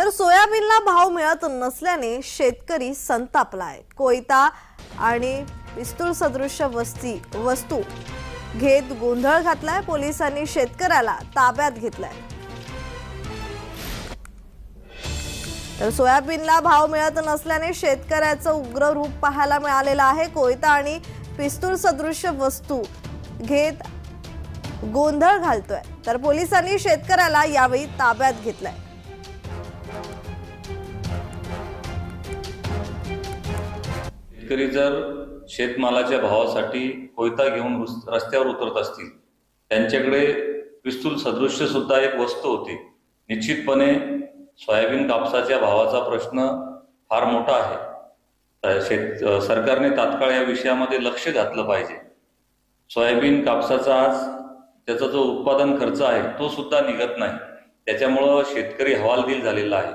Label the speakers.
Speaker 1: तर सोयाबीनला भाव मिळत नसल्याने शेतकरी संतापलाय। कोयता आणि पिस्तूल सदृश्य वस्तू घेत गोंधळ घातलाय। पोलिसांनी शेतकऱ्याला ताब्यात घेतलाय। तर सोयाबीनला भाव मिळत नसल्याने शेतकऱ्याचं उग्र रूप पाहायला मिळालेलं आहे। कोयता आणि पिस्तूल सदृश्य वस्तू घेत गोंधळ घालतोय। तर पोलिसांनी शेतकऱ्याला यावेळी ताब्यात घेतलाय।
Speaker 2: शेतकरी जर शेतमालाच्या भावासाठी कोयता घेऊन रस्त्यावर उतरत असतील, त्यांच्याकडे पिस्तूल सदृश्य सुद्धा एक वस्तू होती। निश्चितपणे सोयाबीन कापसाच्या भावाचा प्रश्न फार मोठा आहे। सरकारने तात्काळ या विषयामध्ये लक्ष घातलं पाहिजे। सोयाबीन कापसाचा आज त्याचा जो उत्पादन खर्च आहे तो सुद्धा निघत नाही, त्याच्यामुळे शेतकरी हवालदिल झालेला आहे।